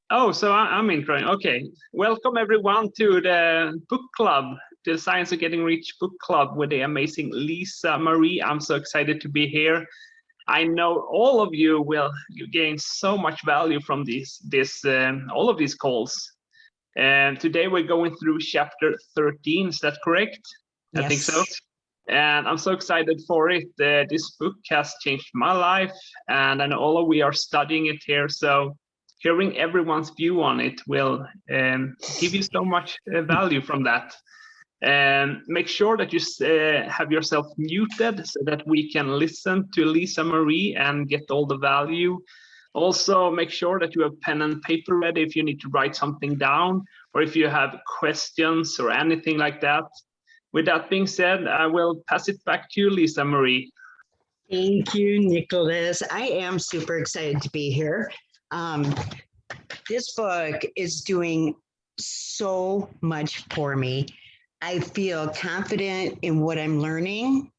Oh, so I'm introing. Okay. Welcome everyone to the book club, the Science of Getting Rich book club with the amazing LisaMarie. I'm so excited to be here. I know all of you gain so much value from all of these calls. And today we're going through chapter 13. Is that correct? Yes. I think so. And I'm so excited for it. This book has changed my life, and I know all of we are studying it here. So hearing everyone's view on it will give you so much value from that. And make sure that you have yourself muted so that we can listen to LisaMarie and get all the value. Also, make sure that you have pen and paper ready if you need to write something down, or if you have questions or anything like that. With that being said, I will pass it back to you, LisaMarie. Thank you, Nicholas. I am super excited to be here. This book is doing so much for me. I feel confident in what I'm learning.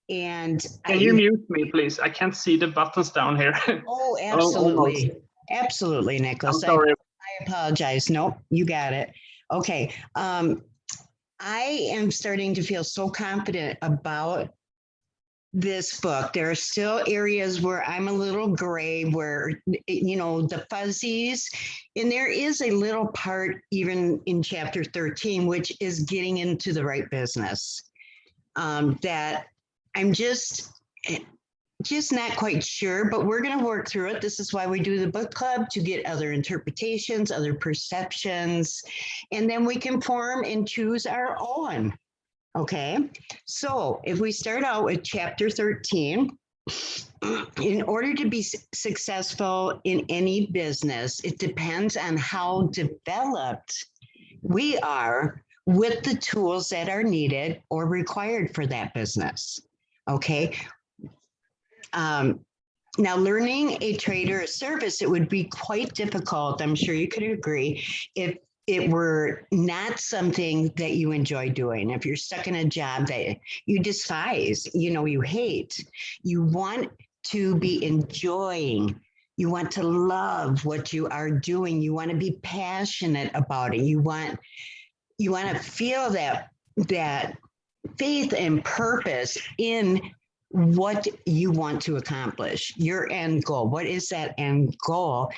And can you mute me, please? I can't see the buttons down here. Oh, absolutely. Absolutely, Nicholas. I'm sorry. I apologize. Nope, you got it. Okay. I am starting to feel so confident about this book. There are still areas where I'm a little gray, where, you know, the fuzzies, and there is a little part even in chapter 13, which is getting into the right business, that I'm just not quite sure, but we're going to work through it. This is why we do the book club, to get other interpretations, other perceptions, and then we can form and choose our own. Okay, so if we start out with chapter 13, in order to be successful in any business, it depends on how developed we are with the tools that are needed or required for that business. Okay. Now, learning a trade or a service, it would be quite difficult, I'm sure you could agree, if it were not something that you enjoy doing. If you're stuck in a job that you despise, you know, you hate, you want to be enjoying, you want to love what you are doing, you want to be passionate about it, you want to feel that faith and purpose in what you want to accomplish, your end goal. What is that end goal?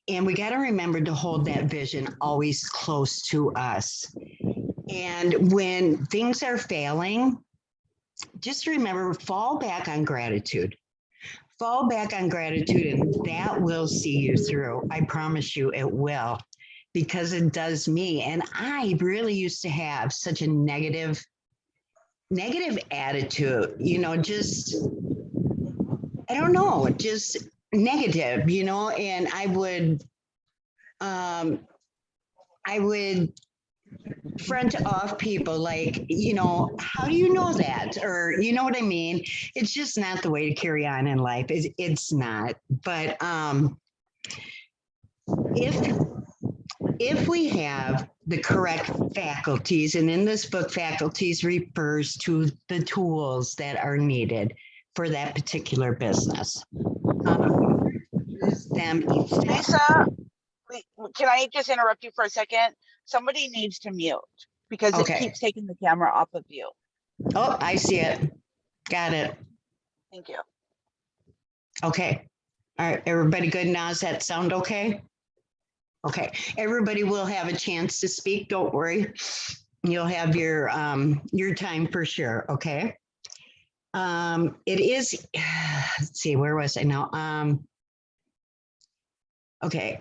And we got to remember to hold that vision always close to us. And when things are failing, just remember, fall back on gratitude. Fall back on gratitude, and that will see you through. I promise you it will, because it does me. And I really used to have such a negative attitude, you know, just, I don't know, just negative, you know, and I would front off people like, you know, how do you know that? Or, you know what I mean? It's just not the way to carry on in life. It's not. But if we have the correct faculties, and in this book, faculties refers to the tools that are needed for that particular business. Use them. Lisa, can I just interrupt you for a second? Somebody needs to mute because it keeps taking the camera off of you. Oh, I see it. Got it. Thank you. Okay. All right. Everybody good now? Does that sound okay? Okay. Everybody will have a chance to speak. Don't worry. You'll have your time for sure. Okay. It is, let's see, where was I now? Okay.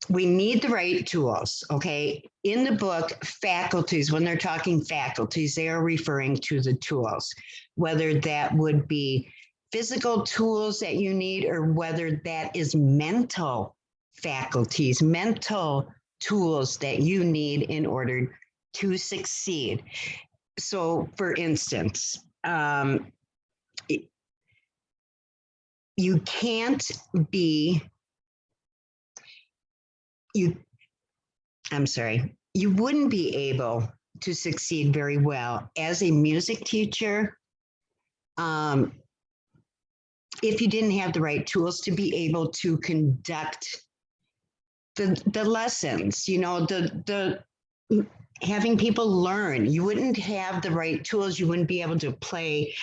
We need the right tools, okay? In the book, faculties, when they're talking faculties, they are referring to the tools, whether that would be physical tools that you need, or whether that is mental faculties, mental tools that you need in order to succeed. So for instance, you can't be, you wouldn't be able to succeed very well as a music teacher, if you didn't have the right tools to be able to conduct the lessons, the having people learn. You wouldn't have the right tools. You wouldn't be able to play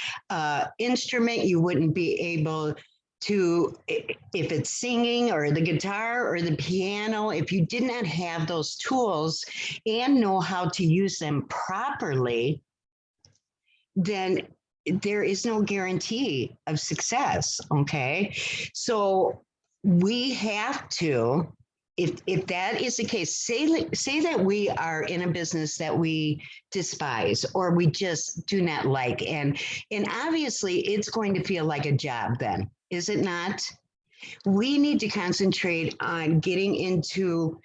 instrument. You wouldn't be able to, if it's singing or the guitar or the piano, if you did not have those tools and know how to use them properly, then there is no guarantee of success. Okay. So we have to, if that is the case, say that we are in a business that we despise or we just do not like, and obviously it's going to feel like a job then, is it not? We need to concentrate on getting into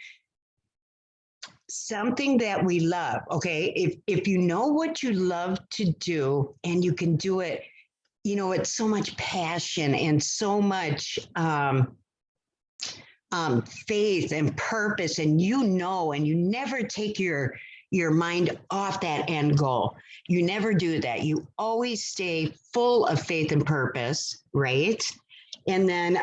something that we love. Okay, if you know what you love to do and you can do it, it's so much passion and so much faith and purpose, and you never take your mind off that end goal. You never do that. You always stay full of faith and purpose, right? And then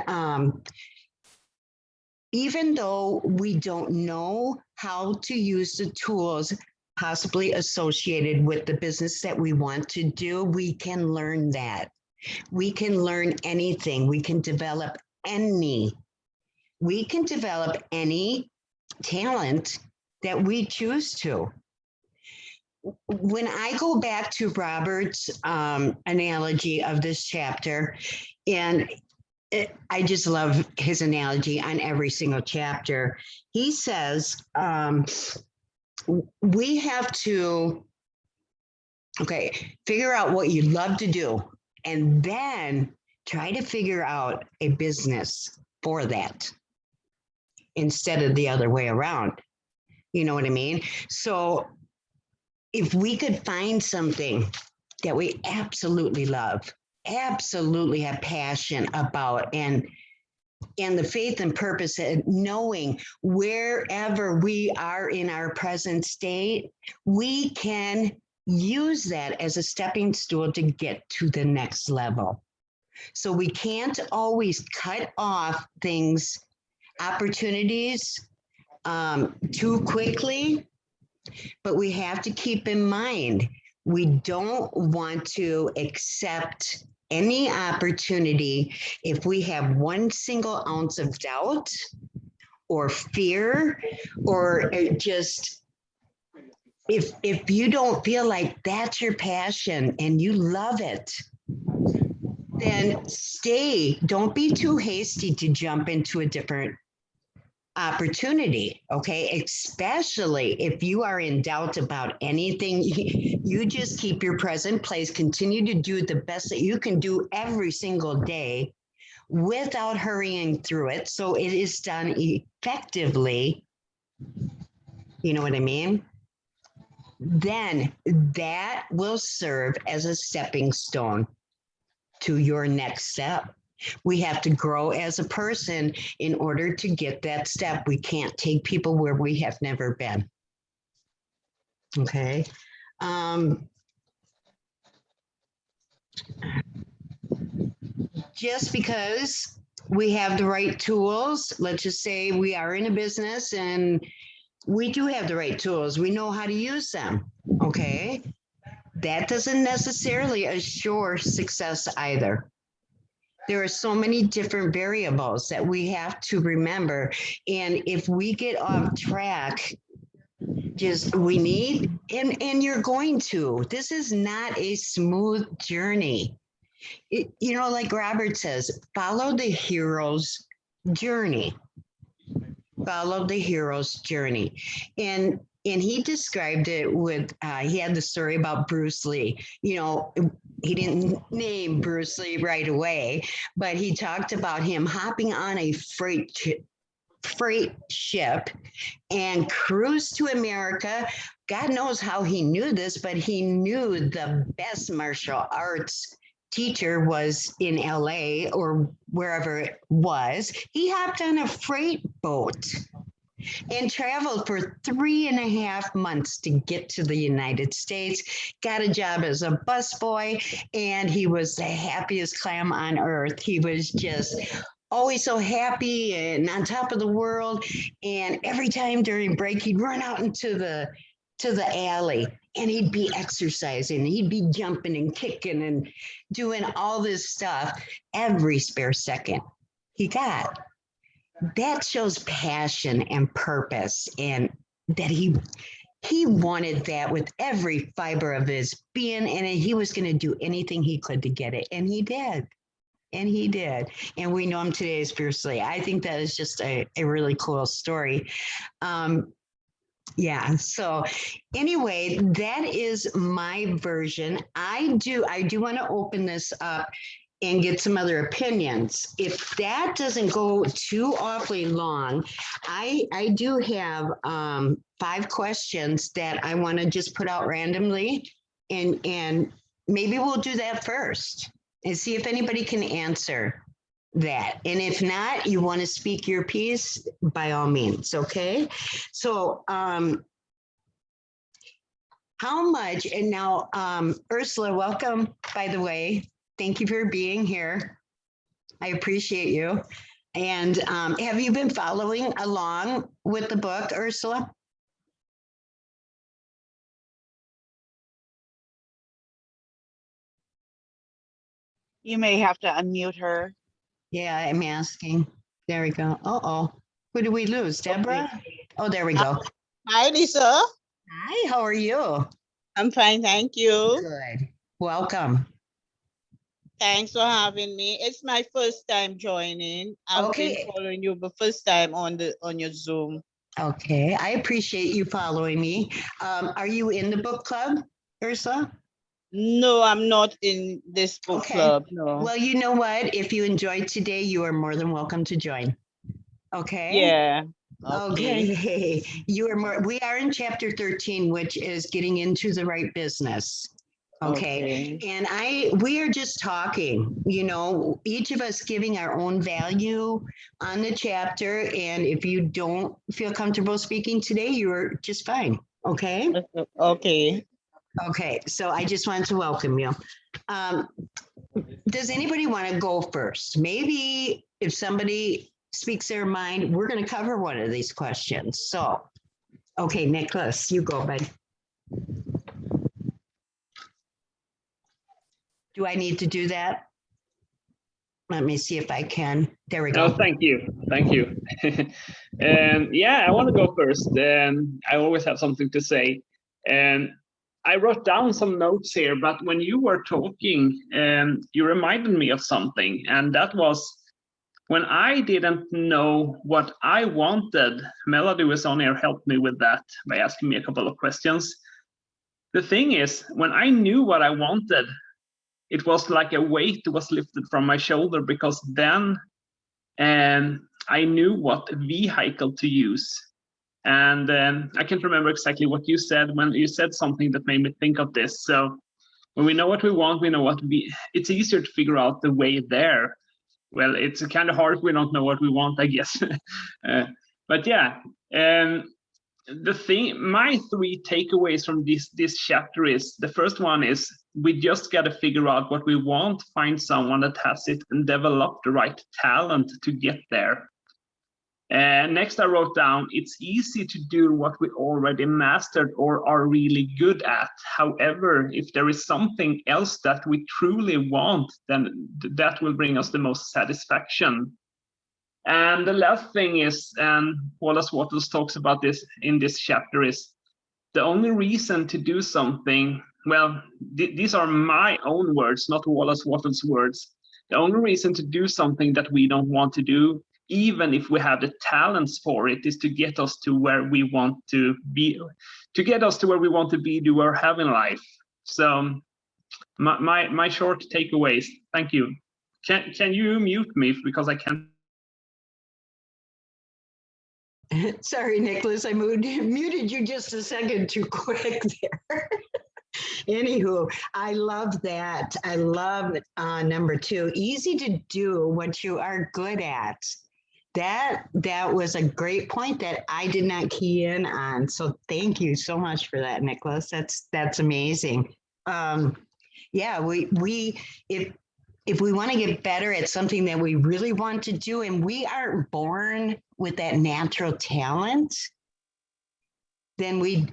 even though we don't know how to use the tools possibly associated with the business that we want to do, we can learn that. We can learn anything. We can develop any talent that we choose to. When I go back to Robert's analogy of this chapter, and I just love his analogy on every single chapter. He says, we have to, figure out what you love to do, and then try to figure out a business for that instead of the other way around. You know what I mean? So if we could find something that we absolutely love, absolutely have passion about, and the faith and purpose and knowing wherever we are in our present state, we can use that as a stepping stool to get to the next level. So we can't always cut off things, opportunities too quickly, but we have to keep in mind, we don't want to accept any opportunity if we have one single ounce of doubt or fear, or just if you don't feel like that's your passion and you love it, then stay. Don't be too hasty to jump into a different opportunity, okay? Especially if you are in doubt about anything, you just keep your present place, continue to do the best that you can do every single day without hurrying through it, so it is done effectively. You know what I mean? Then that will serve as a stepping stone to your next step. We have to grow as a person in order to get that step. We can't take people where we have never been. Okay. Just because we have the right tools, let's just say we are in a business and we do have the right tools, we know how to use them. Okay. That doesn't necessarily assure success either. There are so many different variables that we have to remember. And if we get off track, we need, and you're going to, this is not a smooth journey. Like Robert says, follow the hero's journey. Follow the hero's journey. And he described it with, he had the story about Bruce Lee. He didn't name Bruce Lee right away, but he talked about him hopping on a freight ship and cruise to America. God knows how he knew this, but he knew the best martial arts teacher was in LA or wherever it was. He hopped on a freight boat and traveled for 3.5 months to get to the United States, got a job as a busboy, and he was the happiest clam on earth. He was just always so happy and on top of the world. And every time during break, he'd run out into the alley and he'd be exercising. He'd be jumping and kicking and doing all this stuff every spare second he got. That shows passion and purpose, and that he wanted that with every fiber of his being, and he was going to do anything he could to get it, and he did. And he did. And we know him today as fiercely. I think that is just a really cool story. Yeah. So anyway, that is my version. I do want to open this up and get some other opinions. If that doesn't go too awfully long, I do have 5 questions that I want to just put out randomly, and maybe we'll do that first and see if anybody can answer that. And if not, you want to speak your piece, by all means, okay? So how much, and now Ursula, welcome, by the way. Thank you for being here. I appreciate you. And have you been following along with the book, Ursula? You may have to unmute her. Yeah, I'm asking. There we go. Uh-oh. Who did we lose? Deborah? Okay. Oh, there we go. Hi, Lisa. Hi, how are you? I'm fine, thank you. Good. Welcome. Thanks for having me. It's my first time joining. I've been following you the first time on your Zoom. Okay, I appreciate you following me. Are you in the book club, Ursula? No, I'm not in this book club. No. Well, you know what? If you enjoyed today, you are more than welcome to join. Okay. Yeah. Okay. You are more. We are in chapter 13, which is getting into the right business. Okay. And we are just talking, you know, each of us giving our own value on the chapter. And if you don't feel comfortable speaking today, you're just fine. Okay. Okay. Okay. So I just wanted to welcome you. Does anybody want to go first? Maybe if somebody speaks their mind, we're going to cover one of these questions. So, okay, Nicholas, you go, bud. Do I need to do that? Let me see if I can. There we go. Oh, thank you. Thank you. Yeah, I want to go first. I always have something to say. I wrote down some notes here, but when you were talking, you reminded me of something, and that was when I didn't know what I wanted. Melody was on here, helped me with that by asking me a couple of questions. The thing is, when I knew what I wanted, it was like a weight was lifted from my shoulder, because then I knew what vehicle to use. And I can't remember exactly what you said when you said something that made me think of this. So when we know what we want, we know what it's easier to figure out the way there. Well, it's kind of hard if we don't know what we want, I guess. But yeah, the thing, my 3 takeaways from this chapter is, the first one is, we just got to figure out what we want, find someone that has it, and develop the right talent to get there. And next I wrote down, it's easy to do what we already mastered or are really good at. However, if there is something else that we truly want, then that will bring us the most satisfaction. And the last thing is, and Wallace Wattles talks about this in this chapter, is the only reason to do something, well, these are my own words, not Wallace Wattles' words. The only reason to do something that we don't want to do, even if we have the talents for it, is to get us to where we want to be, do or have in life. So my short takeaways. Thank you. Can you mute me, because I can't? Sorry, Nicholas, I muted you just a second too quick there. Anywho, I love that. I love number 2, easy to do what you are good at. That was a great point that I did not key in on. So thank you so much for that, Nicholas. That's amazing. Yeah, we if we want to get better at something that we really want to do, and we aren't born with that natural talent, then we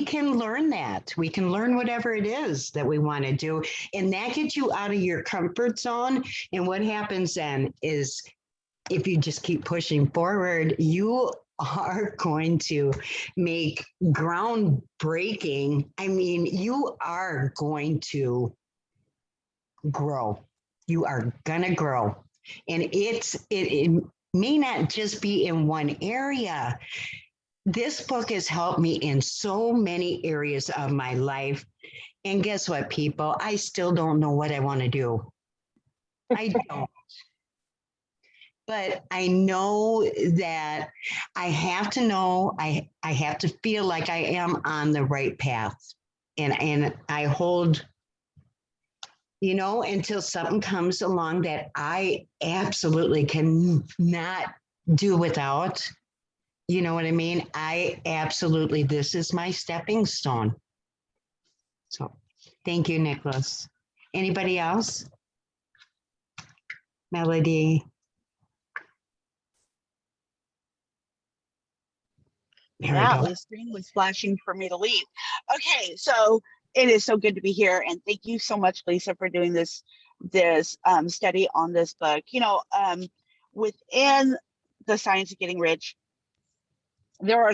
can learn that. We can learn whatever it is that we want to do, and that gets you out of your comfort zone. And what happens then is, if you just keep pushing forward, you are going to make groundbreaking. I mean, you are going to grow. You are gonna grow. And it may not just be in one area. This book has helped me in so many areas of my life. And guess what, people? I still don't know what I want to do. I don't. But I know that I have to know, I have to feel like I am on the right path. And I hold, until something comes along that I absolutely cannot do without. You know what I mean? This is my stepping stone. So thank you, Nicholas. Anybody else? Melody? Yeah, the screen was flashing for me to leave. Okay, so it is so good to be here, and thank you so much, Lisa, for doing this study on this book. Within the Science of Getting Rich, there are,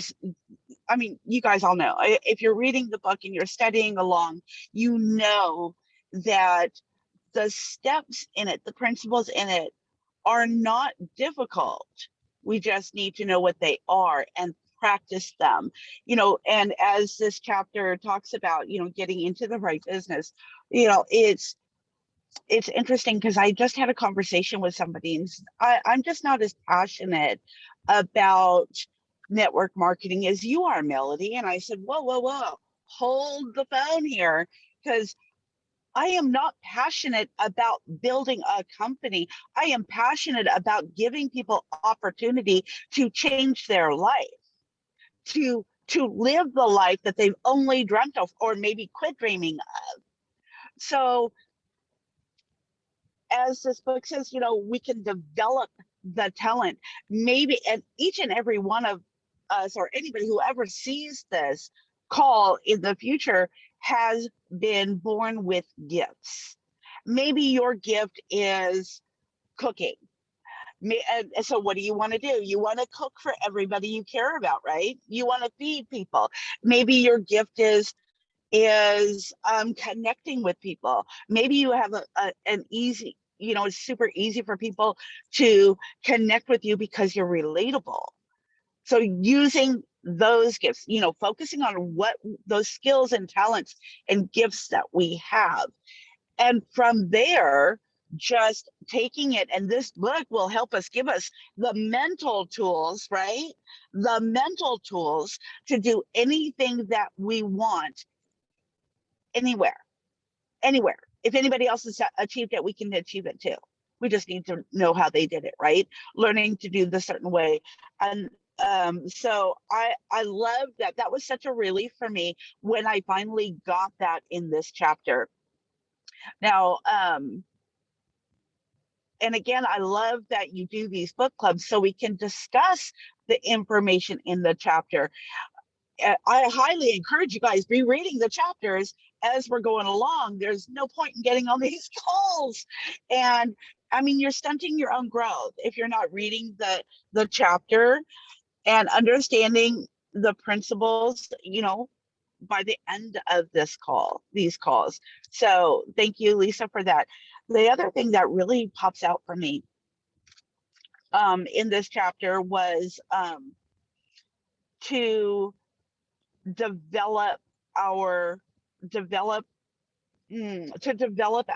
I mean, you guys all know, if you're reading the book and you're studying along, you know that the steps in it, the principles in it, are not difficult. We just need to know what they are and practice them, and as this chapter talks about, getting into the right business, it's interesting because I just had a conversation with somebody, and I'm just not as passionate about network marketing as you are, Melody. And I said, whoa, hold the phone here, because I am not passionate about building a company. I am passionate about giving people opportunity to change their life, to live the life that they've only dreamt of, or maybe quit dreaming of. So as this book says, we can develop the talent. Maybe, and each and every one of us, or anybody who ever sees this call in the future, has been born with gifts. Maybe your gift is cooking. And so what do you want to do? You want to cook for everybody you care about, right? You want to feed people. Maybe your gift is connecting with people. Maybe you have an easy, it's super easy for people to connect with you because you're relatable. So using those gifts, focusing on what those skills and talents and gifts that we have. And from there, just taking it, and this book will help us, give us the mental tools, right? The mental tools to do anything that we want, anywhere. If anybody else has achieved it, we can achieve it too. We just need to know how they did it, right? Learning to do the certain way. And so I love that. That was such a relief for me when I finally got that in this chapter. Now, and again, I love that you do these book clubs so we can discuss the information in the chapter. I highly encourage you guys, be reading the chapters as we're going along. There's no point in getting on these calls. And I mean, you're stunting your own growth if you're not reading the chapter and understanding the principles, by the end of these calls. So thank you, Lisa, for that. The other thing that really pops out for me in this chapter was to develop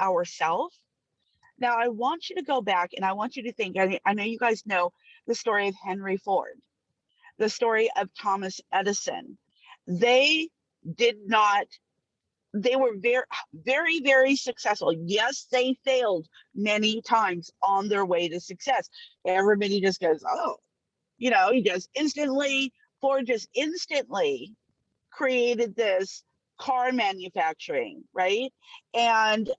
ourselves. Now, I want you to go back and I want you to think, I know you guys know the story of Henry Ford, the story of Thomas Edison. They did not they were very, very, very successful. Yes, they failed many times on their way to success. Everybody just goes, oh, you know, Ford just instantly created this car manufacturing, right? And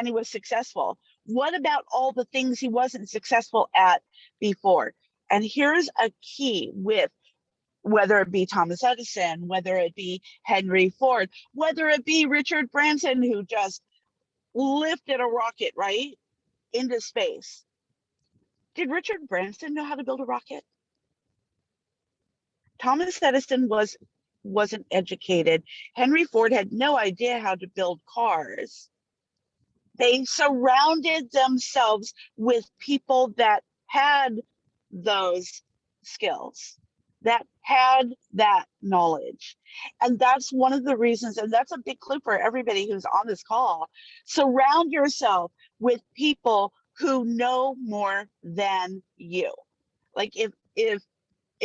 he was successful. What about all the things he wasn't successful at before? And here's a key with whether it be Thomas Edison, whether it be Henry Ford, whether it be Richard Branson, who just lifted a rocket, right, into space. Did Richard Branson know how to build a rocket? Thomas Edison wasn't educated. Henry Ford had no idea how to build cars. They surrounded themselves with people that had those skills, that had that knowledge. And that's one of the reasons, and that's a big clue for everybody who's on this call. Surround yourself with people who know more than you. Like if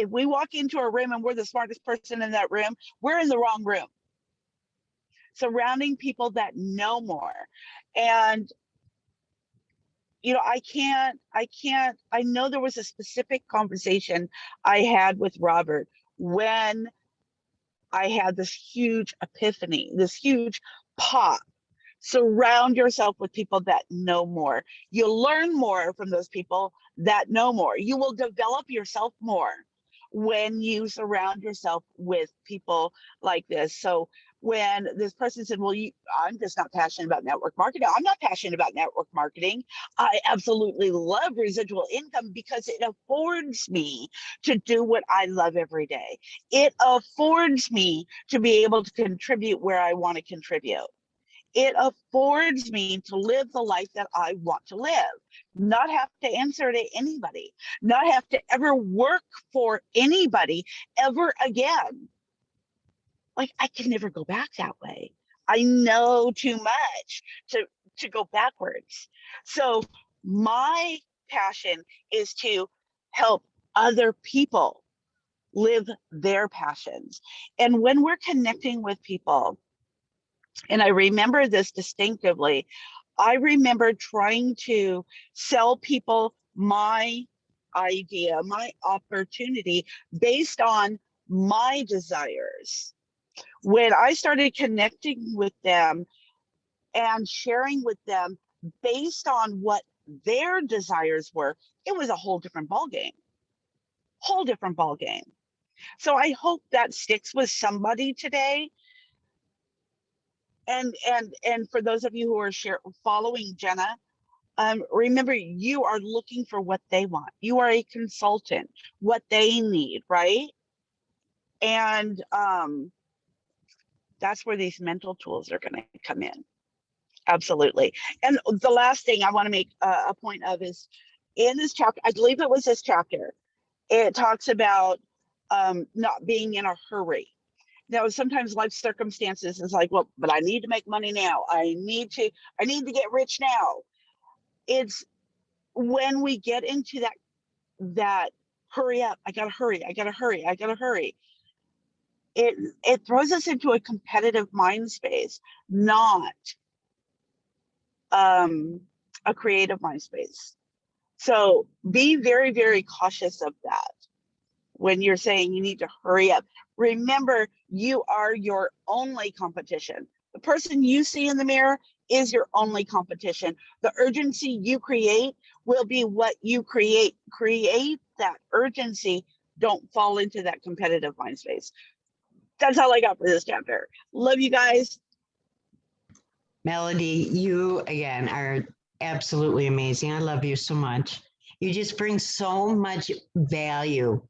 we walk into a room and we're the smartest person in that room, we're in the wrong room. Surrounding people that know more. And you know, I know there was a specific conversation I had with Robert when I had this huge epiphany, this huge pop. Surround yourself with people that know more. You'll learn more from those people that know more. You will develop yourself more when you surround yourself with people like this. So when this person said, well, I'm just not passionate about network marketing. I'm not passionate about network marketing. I absolutely love residual income because it affords me to do what I love every day. It affords me to be able to contribute where I want to contribute. It affords me to live the life that I want to live, not have to answer to anybody, not have to ever work for anybody ever again. Like, I can never go back that way. I know too much to go backwards. So my passion is to help other people live their passions. And when we're connecting with people, and I remember this distinctively, I remember trying to sell people my idea, my opportunity based on my desires. When I started connecting with them and sharing with them based on what their desires were, it was a whole different ballgame. Whole different ballgame. So I hope that sticks with somebody today. And for those of you who are following Jenna, remember, you are looking for what they want. You are a consultant, what they need, right? And that's where these mental tools are going to come in. Absolutely. And the last thing I want to make a point of is in this chapter, I believe it was this chapter, it talks about not being in a hurry. Now, sometimes life circumstances is like, well, but I need to make money now. I need to get rich now. It's when we get into that hurry up, I gotta hurry. It throws us into a competitive mind space, not a creative mind space. So be very, very cautious of that. When you're saying you need to hurry up, remember, you are your only competition. The person you see in the mirror is your only competition. The urgency you create will be what you create. Create that urgency. Don't fall into that competitive mind space. That's all I got for this chapter. Love you guys. Melody, you again are absolutely amazing. I love you so much. You just bring so much value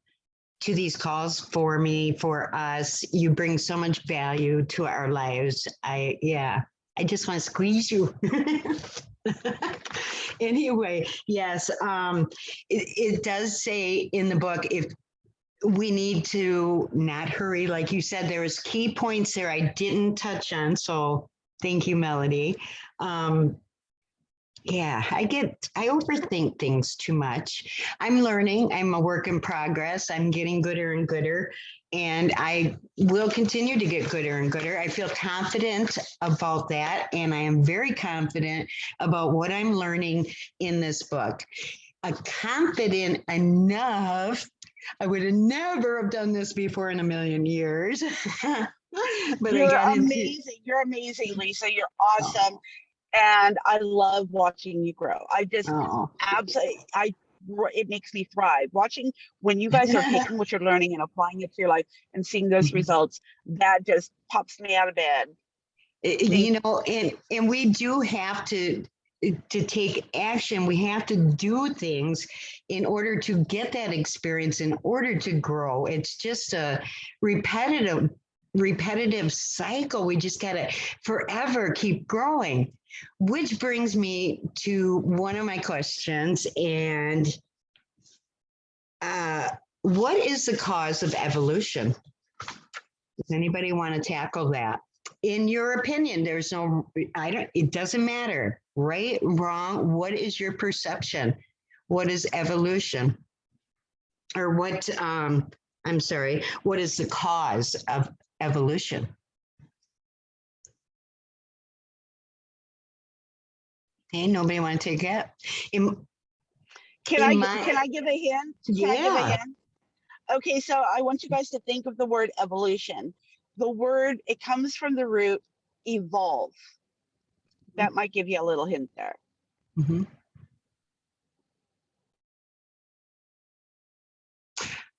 to these calls for me, for us. You bring so much value to our lives. I just want to squeeze you. Anyway, yes, it does say in the book, if we need to not hurry, like you said, there was key points there I didn't touch on. So thank you, Melody. Yeah, I overthink things too much. I'm learning. I'm a work in progress. I'm getting gooder and gooder, and I will continue to get gooder and gooder. I feel confident about that, and I am very confident about what I'm learning in this book. Confident enough, I would have never have done this before in a million years. But You're I got amazing. You're amazing, Lisa. You're awesome. And I love watching you grow. I just absolutely, it makes me thrive watching when you guys are taking what you're learning and applying it to your life and seeing those results. That just pops me out of bed. You know, and we do have to take action. We have to do things in order to get that experience, in order to grow. It's just a repetitive cycle. We just got to forever keep growing, which brings me to one of my questions. And what is the cause of evolution? Does anybody want to tackle that? In your opinion, there's no, it doesn't matter, right, wrong. What is your perception? What is evolution? Or what, I'm sorry, what is the cause of evolution? Hey, nobody want to take it? Can I give a hint? Can I give a hint? Okay, so I want you guys to think of the word evolution. The word, it comes from the root evolve. That might give you a little hint there. Mm-hmm.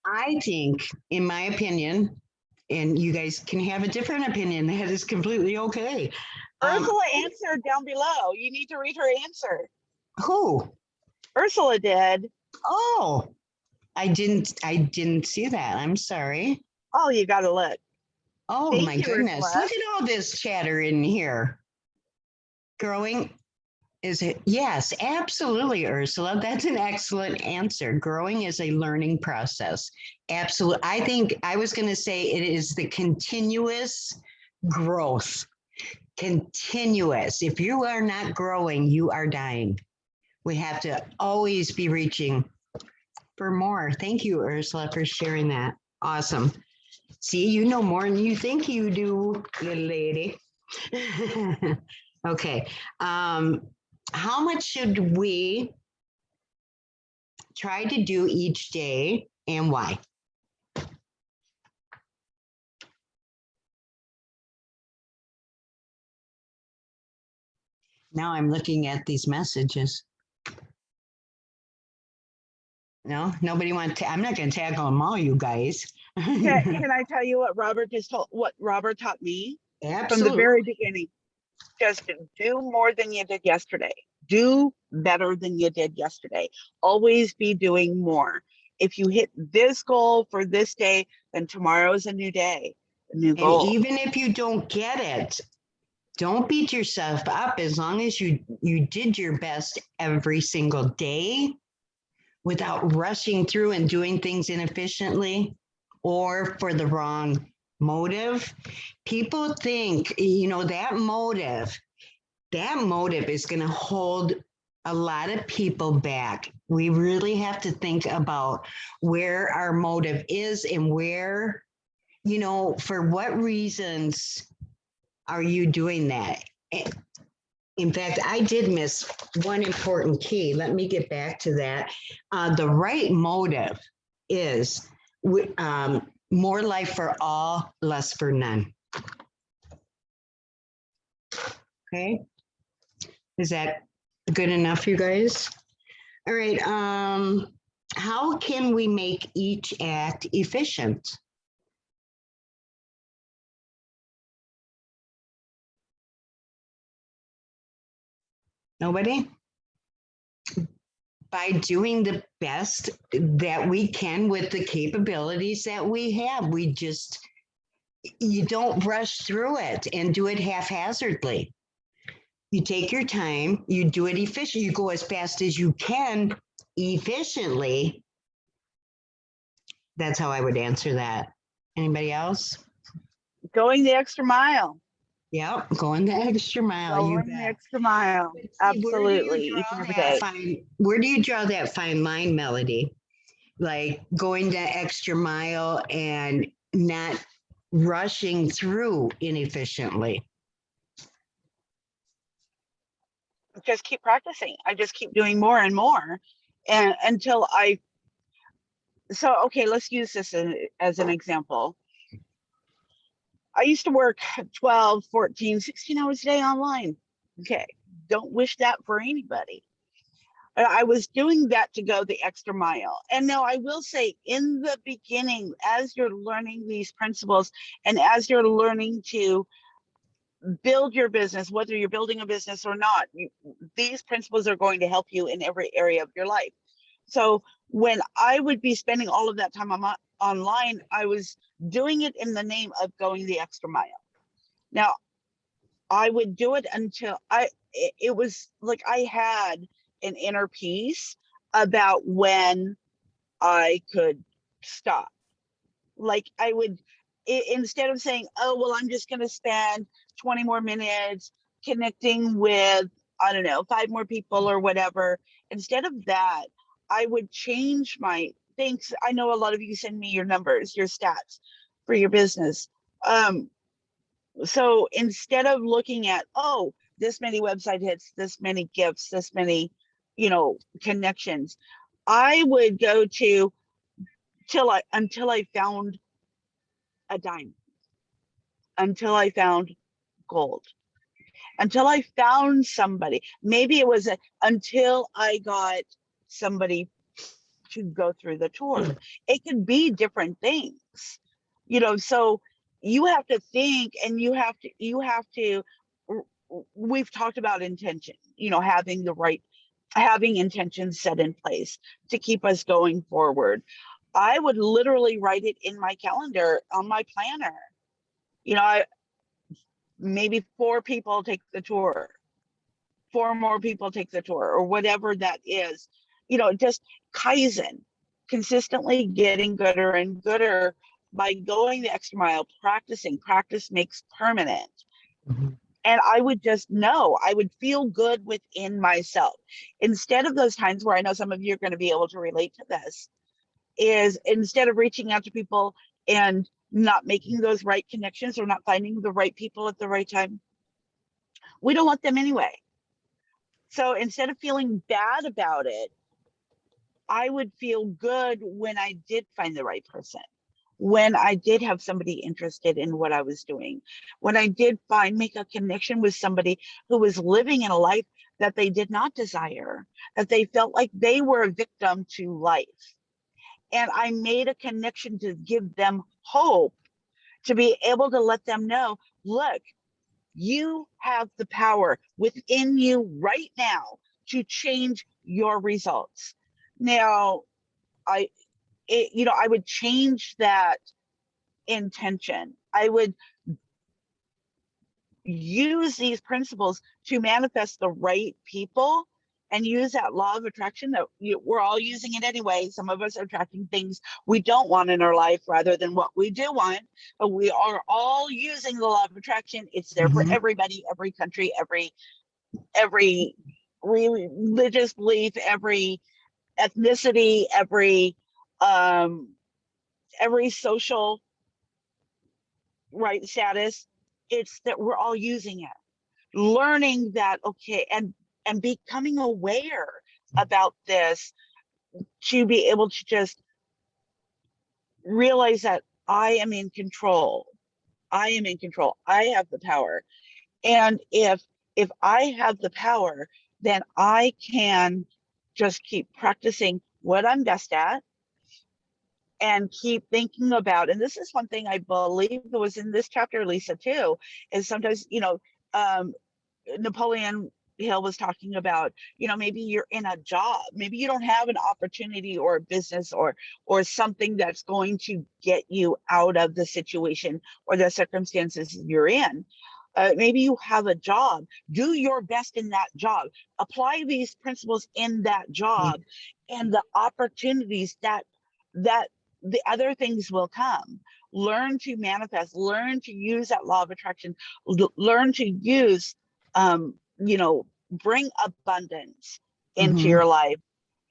I think, in my opinion, and you guys can have a different opinion, that is completely okay. Ursula answered down below. You need to read her answer. Who? Ursula did. Oh, I didn't see that. I'm sorry. Oh, you got to look. Oh, Thank my you, goodness. Ursula. Look at all this chatter in here. Growing is it? Yes, absolutely, Ursula. That's an excellent answer. Growing is a learning process. Absolutely. I think I was going to say it is the continuous growth. Continuous. If you are not growing, you are dying. We have to always be reaching for more. Thank you, Ursula, for sharing that. Awesome. See, you know more than you think you do, little lady. Okay. How much should we try to do each day and why? Now I'm looking at these messages. No, nobody wants to. I'm not going to tackle them all, you guys. Can I tell you what Robert taught me? Absolutely. From the very beginning? Just do more than you did yesterday. Do better than you did yesterday. Always be doing more. If you hit this goal for this day, then tomorrow is a new day, a new goal. And even if you don't get it, don't beat yourself up. As long as you did your best every single day without rushing through and doing things inefficiently or for the wrong motive. People think, you know, that motive is going to hold a lot of people back. We really have to think about where our motive is and where, you know, for what reasons are you doing that? In fact, I did miss one important key. Let me get back to that. The right motive is more life for all, less for none. Okay. Is that good enough, you guys? All right. How can we make each act efficient? Nobody? By doing the best that we can with the capabilities that we have. You don't rush through it and do it haphazardly. You take your time, you do it efficiently, you go as fast as you can efficiently. That's how I would answer that. Anybody else? Going the extra mile. Yeah, going the extra mile. You Going the bet. extra mile. But see, Absolutely. Each and every day. where do you draw that fine line, Melody? Like going the extra mile and not rushing through inefficiently. Just keep practicing. I just keep doing more and more. And until okay, let's use this as an example. I used to work 12, 14, 16 hours a day online. Okay. Don't wish that for anybody. I was doing that to go the extra mile. And now I will say, in the beginning, as you're learning these principles and as you're learning to build your business, whether you're building a business or not, these principles are going to help you in every area of your life. So when I would be spending all of that time online, I was doing it in the name of going the extra mile. Now, I would do it until it was like I had an inner peace about when I could stop. Like I would, instead of saying, oh, well, I'm just going to spend 20 more minutes connecting with, I don't know, 5 more people or whatever. Instead of that, I would change my things. I know a lot of you send me your numbers, your stats for your business. So instead of looking at, oh, this many website hits, this many gifts, this many, connections, I would go to until I found a diamond, until I found gold, until I found somebody. Maybe it was until I got somebody to go through the tour. It could be different things, so you have to think, and you have to, we've talked about intention, having intentions set in place to keep us going forward. I would literally write it in my calendar on my planner. Maybe 4 people take the tour, 4 more people take the tour, or whatever that is. Just Kaizen, consistently getting gooder and gooder by going the extra mile, practicing. Practice makes permanent. Mm-hmm. And I would just know, I would feel good within myself. Instead of those times where I know some of you are going to be able to relate to this, is instead of reaching out to people and not making those right connections or not finding the right people at the right time, we don't want them anyway. So instead of feeling bad about it, I would feel good when I did find the right person, when I did have somebody interested in what I was doing, when I did make a connection with somebody who was living in a life that they did not desire, that they felt like they were a victim to life. And I made a connection to give them hope, to be able to let them know, look, you have the power within you right now to change your results. Now, I would change that intention. I would use these principles to manifest the right people and use that law of attraction that we're all using it anyway. Some of us are attracting things we don't want in our life rather than what we do want, but we are all using the law of attraction. It's there for everybody, every country, every religious belief, every ethnicity, every social status. It's that we're all using it, learning that, okay, and becoming aware about this, to be able to just realize that I am in control. I am in control. I have the power. And if I have the power, then I can just keep practicing what I'm best at and keep thinking about, and this is one thing I believe was in this chapter, Lisa, too, is sometimes, Napoleon Hill was talking about, maybe you're in a job, maybe you don't have an opportunity or a business or something that's going to get you out of the situation or the circumstances you're in. Maybe you have a job. Do your best in that job. Apply these principles in that job, and the opportunities that the other things will come. learn to manifest, learn to use that law of attraction, learn to use, you know, bring abundance into your life,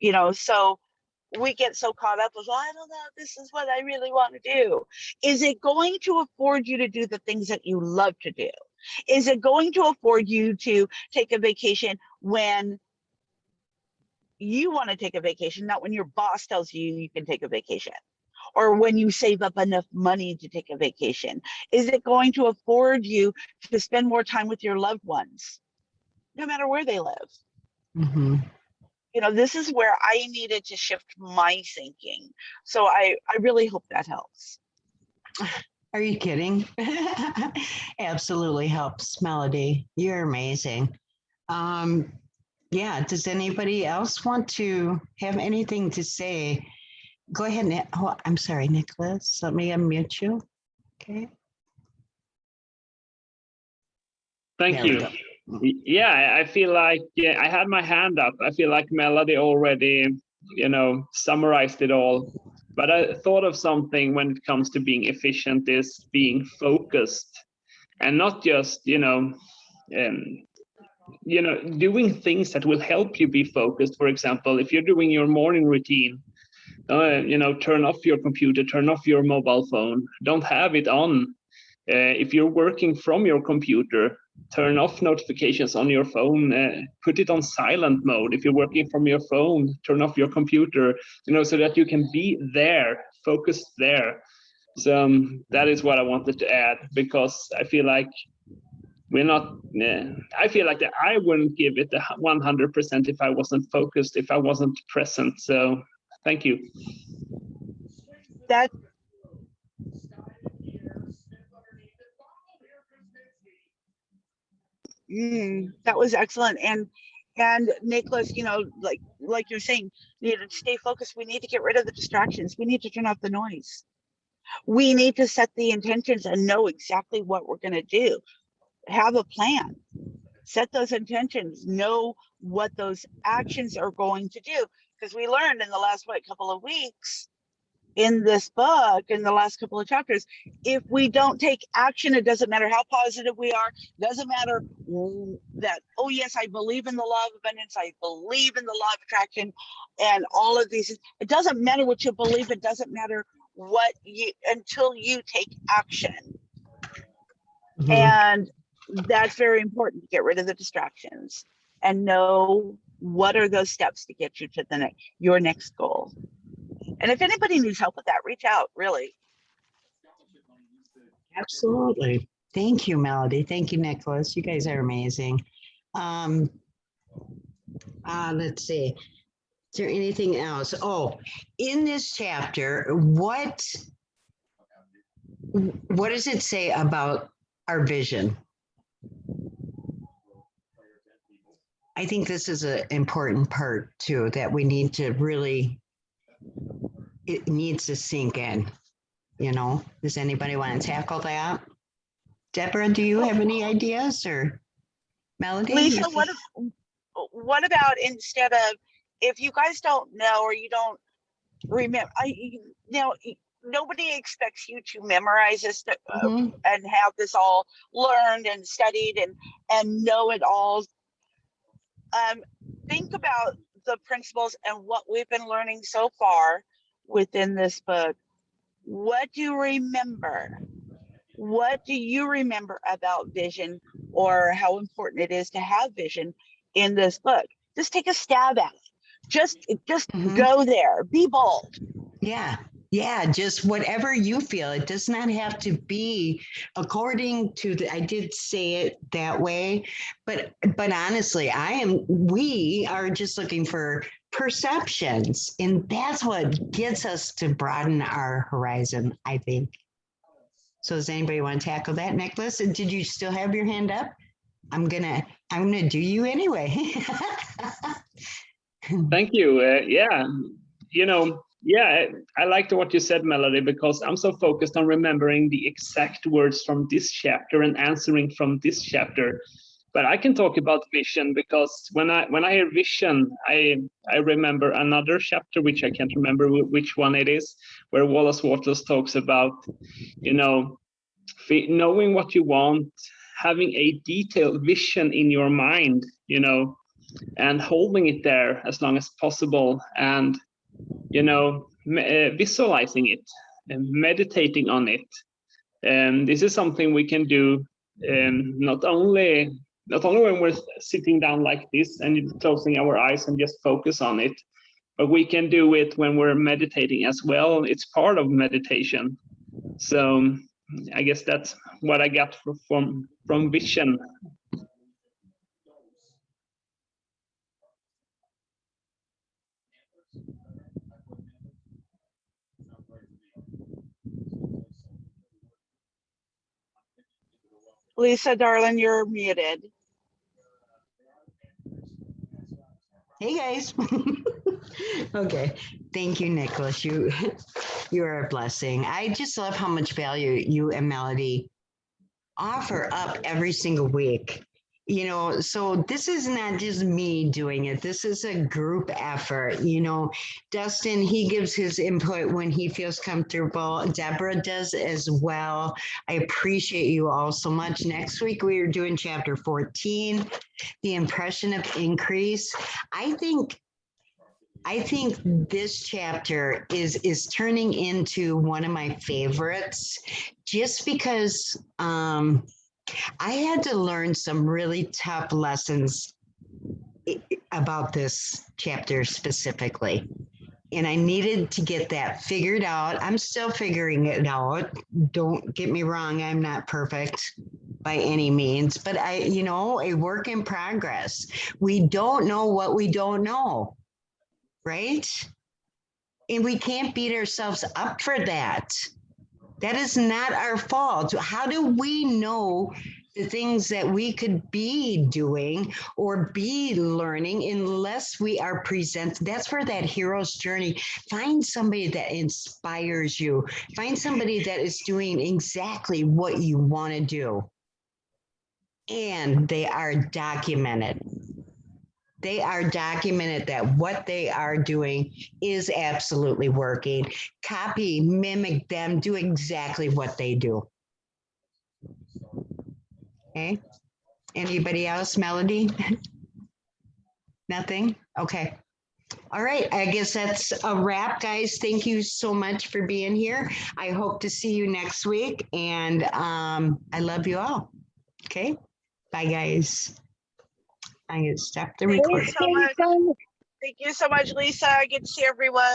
you know. So we get so caught up with, well, I don't know if this is what I really want to do. Is it going to afford you to do the things that you love to do? Is it going to afford you to take a vacation when you want to take a vacation, not when your boss tells you you can take a vacation, or when you save up enough money to take a vacation? Is it going to afford you to spend more time with your loved ones, no matter where they live? You know, this is where I needed to shift my thinking. So I really hope that helps. Are you kidding? Absolutely helps, Melody. You're amazing. Yeah, does anybody else want to have anything to say? Go ahead. Oh, I'm sorry, Nicholas. Let me unmute you. Okay. Thank you. Yeah, I feel like I had my hand up. I feel like Melody already, you know, summarized it all. But I thought of something when it comes to being efficient is being focused, and not just, doing things that will help you be focused. For example, if you're doing your morning routine, turn off your computer, turn off your mobile phone, don't have it on. If you're working from your computer, turn off notifications on your phone, put it on silent mode. If you're working from your phone, turn off your computer, so that you can be there, focused there. So that is what I wanted to add, because I feel like I feel like that I wouldn't give it 100% if I wasn't focused, if I wasn't present. So thank you. That was excellent. And Nicholas, like you're saying, you need to stay focused. We need to get rid of the distractions. We need to turn off the noise. We need to set the intentions and know exactly what we're going to do. Have a plan. Set those intentions. Know what those actions are going to do. Because we learned in the last couple of weeks in this book, in the last couple of chapters, if we don't take action, it doesn't matter how positive we are. It doesn't matter that, oh yes, I believe in the law of abundance, I believe in the law of attraction, and all of these. It doesn't matter what you believe. It doesn't matter what you, until you take action. And that's very important, to get rid of the distractions and know what are those steps to get you to your next goal. And if anybody needs help with that, reach out, really. Absolutely. Thank you, Melody. Thank you, Nicholas. You guys are amazing. Let's see. Is there anything else? Oh, in this chapter, what does it say about our vision? I think this is an important part too, that we need to really, it needs to sink in, Does anybody want to tackle that? Deborah, do you have any ideas, or Melody? Lisa, what about, instead of, if you guys don't know or you don't remember, nobody expects you to memorize this and have this all learned and studied and know it all. Think about the principles and what we've been learning so far within this book. What do you remember? What do you remember about vision, or how important it is to have vision in this book? Just take a stab at it. Just go there. Be bold. Yeah, just whatever you feel. It does not have to be according to I did say it that way, but honestly, we are just looking for perceptions, and that's what gets us to broaden our horizon, I think. So does anybody want to tackle that, Nicholas? And did you still have your hand up? I'm gonna do you anyway. Thank you. I liked what you said, Melody, because I'm so focused on remembering the exact words from this chapter and answering from this chapter. But I can talk about vision, because when I hear vision, I remember another chapter, which I can't remember which one it is, where Wallace Wattles talks about, you know, knowing what you want, having a detailed vision in your mind, you know, and holding it there as long as possible, and, you know, visualizing it and meditating on it. And this is something we can do not only when we're sitting down like this and closing our eyes and just focus on it, but we can do it when we're meditating as well. It's part of meditation. So I guess that's what I got from vision. Lisa, darling, you're muted. Hey guys. Okay. Thank you, Nicholas. You are a blessing. I just love how much value you and Melody offer up every single week. You know, so this is not just me doing it. This is a group effort. You know, Dustin, he gives his input when he feels comfortable. Deborah does as well. I appreciate you all so much. Next week, we are doing chapter 14, the impression of increase. I think this chapter is turning into one of my favorites, just because I had to learn some really tough lessons about this chapter specifically. And I needed to get that figured out. I'm still figuring it out. Don't get me wrong, I'm not perfect by any means, but a work in progress. We don't know what we don't know, right? And we can't beat ourselves up for that. That is not our fault. How do we know the things that we could be doing or be learning unless we are present? That's where that hero's journey. Find somebody that inspires you. Find somebody that is doing exactly what you want to do. And they are documented. They are documented that what they are doing is absolutely working. Copy, mimic them, do exactly what they do. Okay. Anybody else? Melody? Nothing? Okay. All right. I guess that's a wrap, guys. Thank you so much for being here. I hope to see you next week. And I love you all. Okay. Bye, guys. I'm going to stop the recording. Thank you so much, Lisa. Good to see everyone.